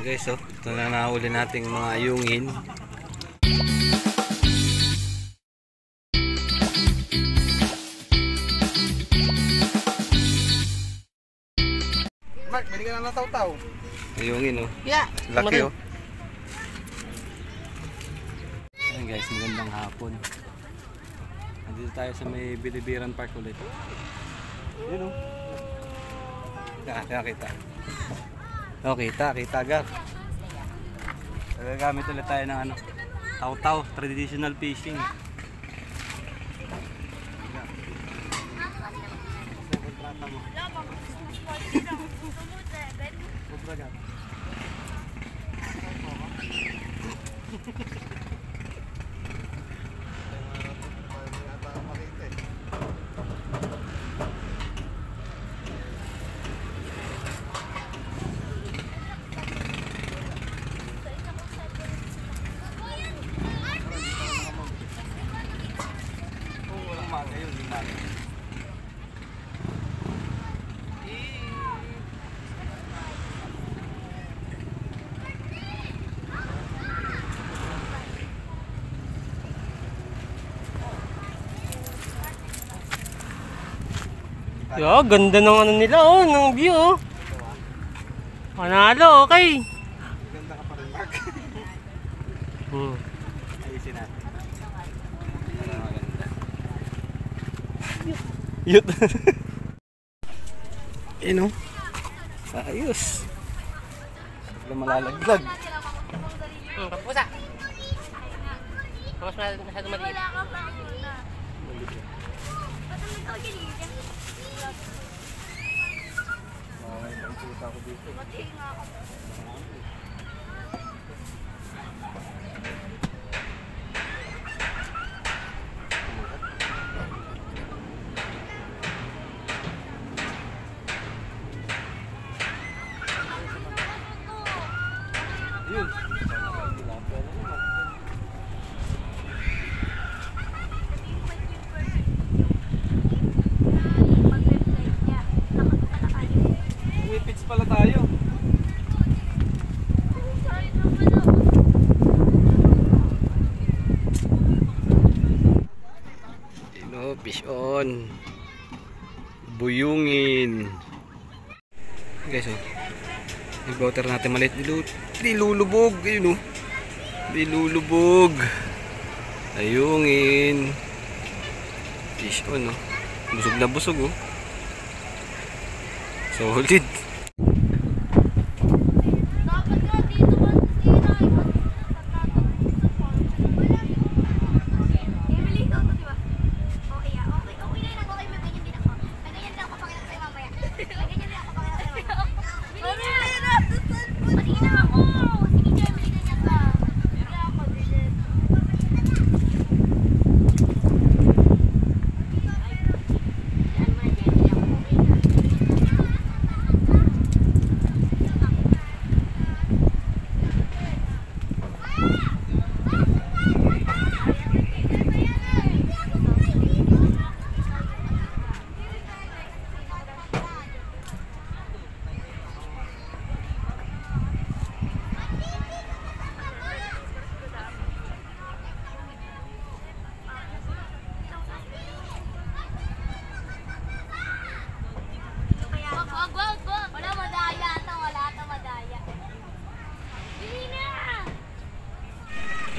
Guys, oh, ito na nahuli nating mga ayungin. Mark, bili ka na ng taw-taw. Ayungin, oh. Yeah. Laki, oh. Ayan guys, magandang hapon. Nandito tayo sa may Bilibiran Park ulit. Yun, oh. Kita. Oh, kita agad. Gagamit ulit tayo ng ano, taw-taw, traditional fishing. Yo, ganda ng ano nila, oh, ng view, oh. Panalo, okay. Ganda ka pa rin, Mark. Ayusin natin. Yut. Yun, oh. Ayos. Bigla malalaglag. Kapusa. Mas masyado maliit. Ako dito. Yun. Whippets pala tayo. Fish on. Buyungin. Guys, oh. Yung water natin maliit. Dilulubog. Ayun, oh. Dilulubog. Ayungin. Fish on, oh. Busog na busog, oh. Solid.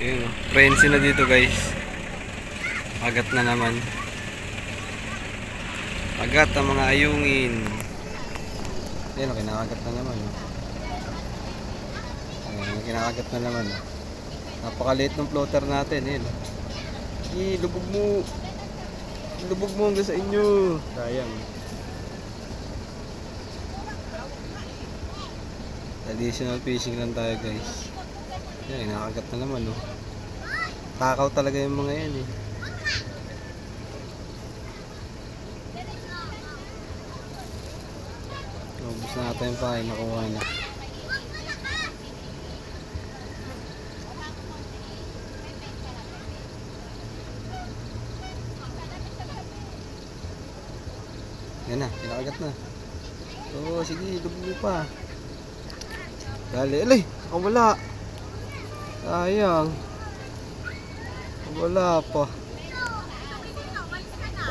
Ayun, frenzy na dito guys. Agat na naman. Agat ang mga ayungin. Ayun, kinakagat na naman. Ayun, kinakagat na naman. Napakaliit ng floater natin. Ayun. Lubog mo. Lubog mo hanggang sa inyo. Sayang. Traditional fishing lang tayo guys. Yan, nakakagat na naman, oh. Takaw talaga yung mga yan, eh. Ubus na natin yung pakain, nakuha na. Yan na, kinakagat na. Oo, sige, lubog pa. Dali, alay, nakawala. Sayang. Wala pa.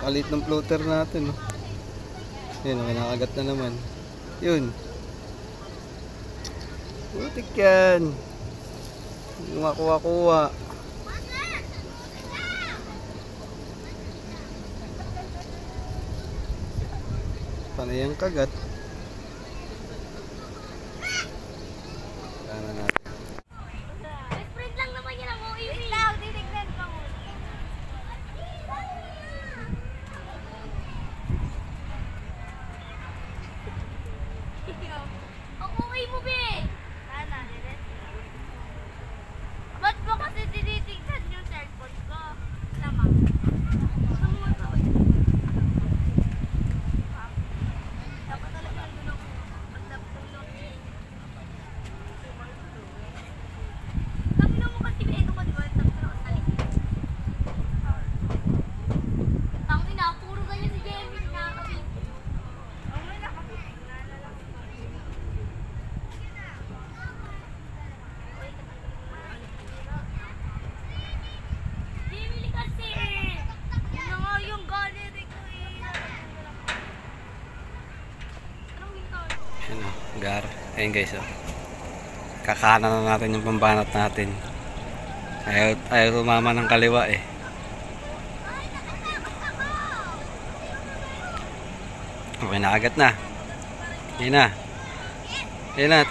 Pakalit ng floater natin, oh. Yun, kinakagat na naman. Yun. Butik yan. Makuha-kuha. Panay ang kagat. Sana natin. Sprint lang naman yan ang uwi. Wait lang, titignan ko muna. Ang uwi mo, be! Sana, ba't mo kasi tinitignan yung cellphone ko? Tama. Dapat talaga yung gulong. Pagdapulong eh. Tangina mo kasi ito ko, di ba? Tangina ko sa likod. Tangina, puro ganyan si Jamie na kasi. Jamie kasi! Yun na nga yung gallery ko eh. Anong ito? Ayan, oh, gar. Ayan guys, oh. Kakanan na natin yung pambanat natin. Ayaw tumama ng kaliwa eh. Okay, nakagat na. Ayan na. Ayan na.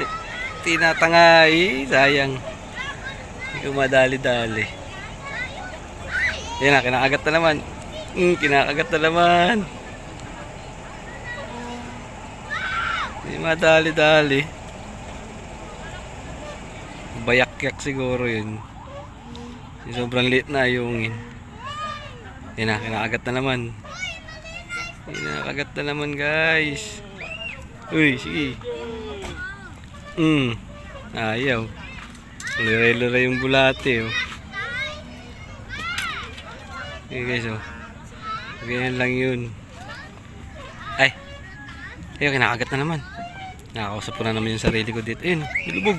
Tinatangay. Sayang. Hindi ko madali-dali. Ayan na, kinakagat na naman. Kinakagat na naman. Hindi madali-dali. Bayak-yak siguro yun. Sobrang liit na ayungin. Yan na, kinakagat na naman. Kinakagat na naman guys. Uy, sige. Ayaw. Luray-luray yung bulate, oh. Okay guys, oh. Ganyan lang yun. Ay. Ayun, kinakagat na naman. Nakakausap ko na naman yung sarili ko dito. Ayun, nilubog.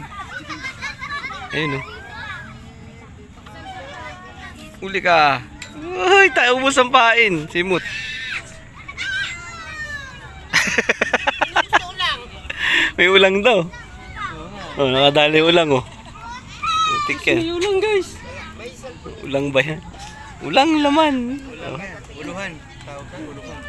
Ayun, oh. Uli ka. Uy, tayo ubos ang pain. Simut. May ulang daw. Oh, nakadali ulang, oh. Butik yan. May ulang, guys. Ulang ba yan? Ulang laman. Oh. Uluhan. Tawag ka, uluhan.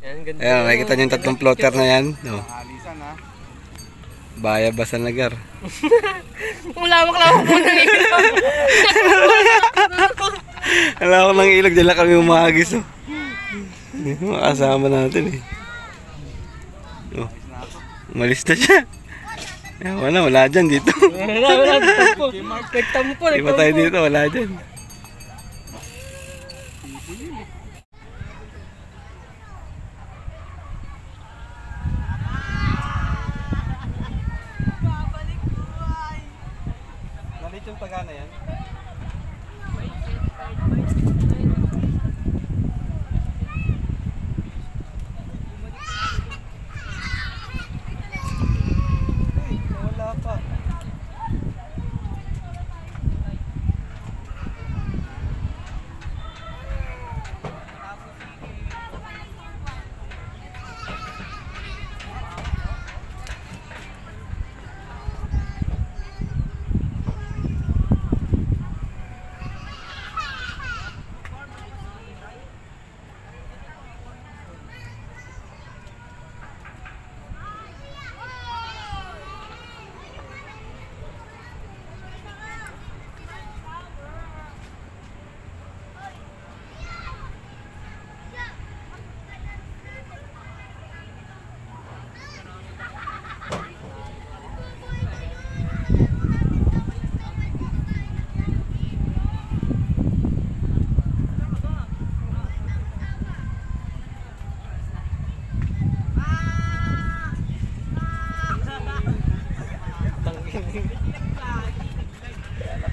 Yan, ganda. Ayan, makikita niyo yung tatlong floater na yan. No. Alisan ha. Baya Basan Nagar. Kung lawak-lawak mo na Alam ko ng ilog, dala kami umagis. Oh. Makasama natin eh. Oh. Umalis na siya. Wala dyan dito. Wala. Nagtampo. Iba tayo dito, wala dyan. Nalit yung pagana yan? Wala pa.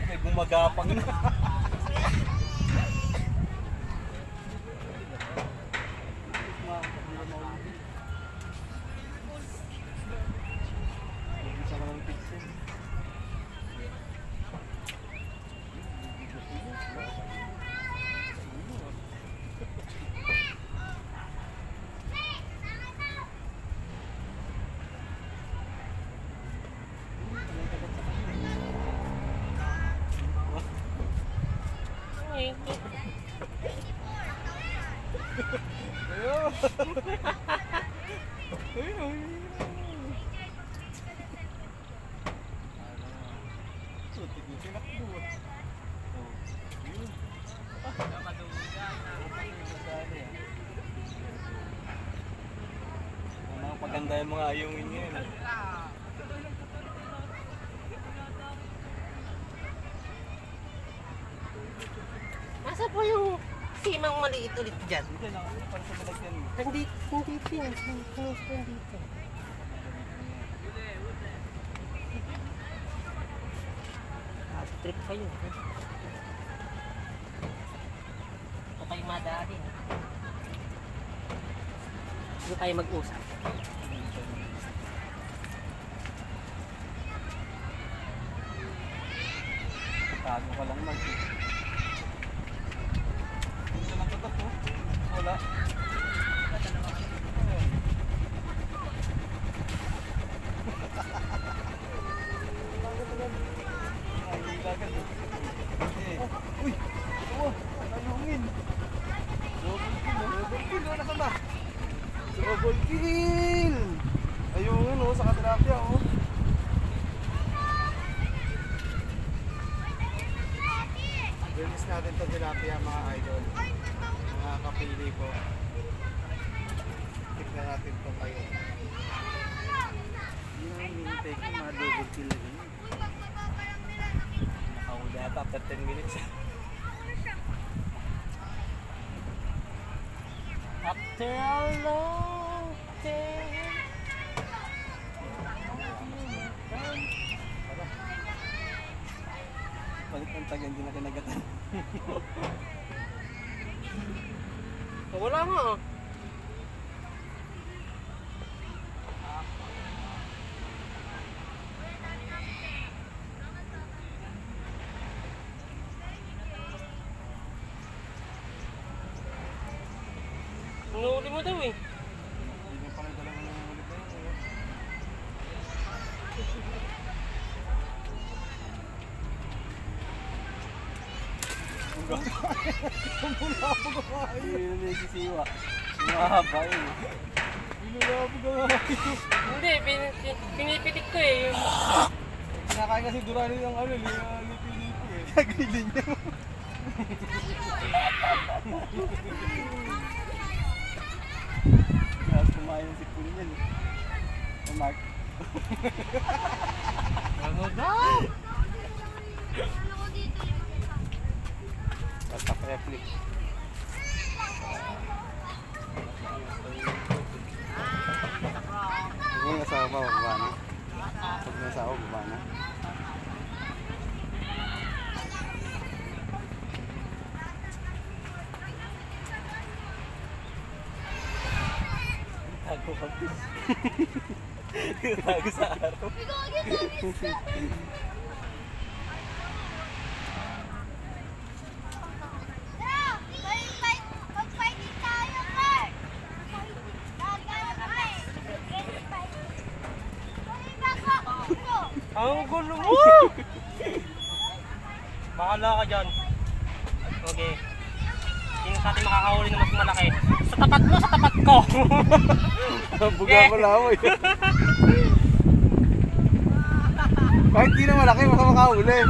May gumagapang na. Maganda yung mga ayungin ngayon. Nasa po yung simang maliit ulit dyan? Dito na, para sa balagyan. Nandito yan. Nandito. Trip kayo. Ito kayo madali. Doon tayo mag-usap. Tago ka lang mag. Dito na tatak mo. Wala. Uy! Ito! Ayungin! Double kill! Nasaan ba? Double kill! Ayungin oh, sa katilapia oh. Release natin ito tilapia mga idol. Mga kapili ko. Tignan natin ito kayo. Yung minitake ko mga double kill na ganyan. Nakahuli ata after 10 minutes. After a long day. Palit ng taga, hindi na kinagatan. Wala nga ah. Nahuli mo daw eh. Hindi pa rin talaga ng ulit na yun. Mula ako kumain. Hindi na sisiwa. Mahaba yun. Binulabog ang ayaw. Hindi, pinipitik ko eh. Yung... Kinakain kasi durani ng ano, lipilipo eh. Kagilin niya. Tapos kumain ng sipon niyan eh. Mark. Ano daw? Tatak reflex. Huwag mo nasawa pa, baba na. Huwag mo nasawa, baba na. Tago ka, please. Tago sa araw. Ang gulo mo! Bahala ka dyan. Okay. Sino sa atin makakahuli na mas malaki? Sa tapat mo, sa tapat ko! Buga ko lang ako eh. Kahit di na malaki, baka makahuli.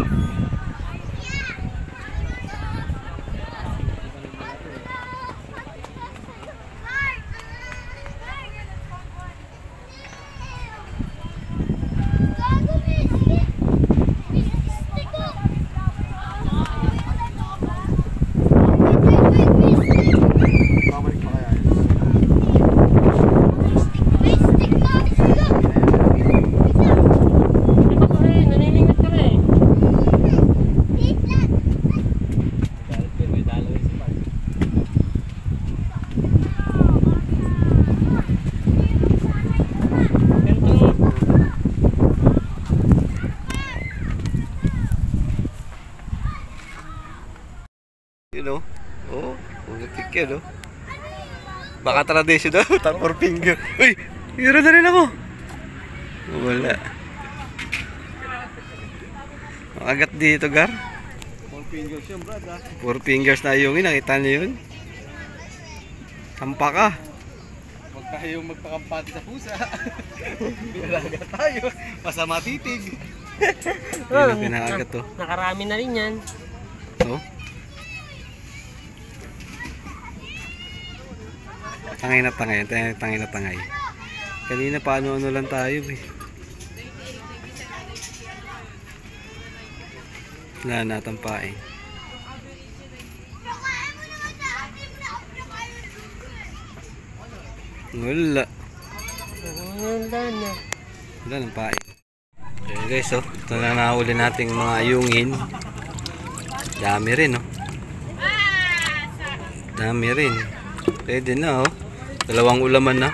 Babalik pa kaya yun? Ito ko rin, naniningit ka rin. May dalaw yung si Mark. You know? Oh, umatik yan, no? Baka traditional, top 4 finger. Uy, hero na rin ako. Wala. Makagat dito, Gar. 4 fingers yun, brad ah. 4 fingers na yung nakita niyo yun? Tampa ka. Huwag tayo magpakampati sa pusa. Binaga tayo. Masama titig. Yun ang pinakagat, to. Nakarami na rin yan. Oh. Tangay na tangay, tangay na tangay. Kanina pa ano lang tayo eh. Wala na tampain. Wala. Wala na. Wala nang pain. Okay guys, oh, ito na nahuli nating mga ayungin. Dami rin, oh. Dami rin. Pwede na, oh. Dalawang ulaman na.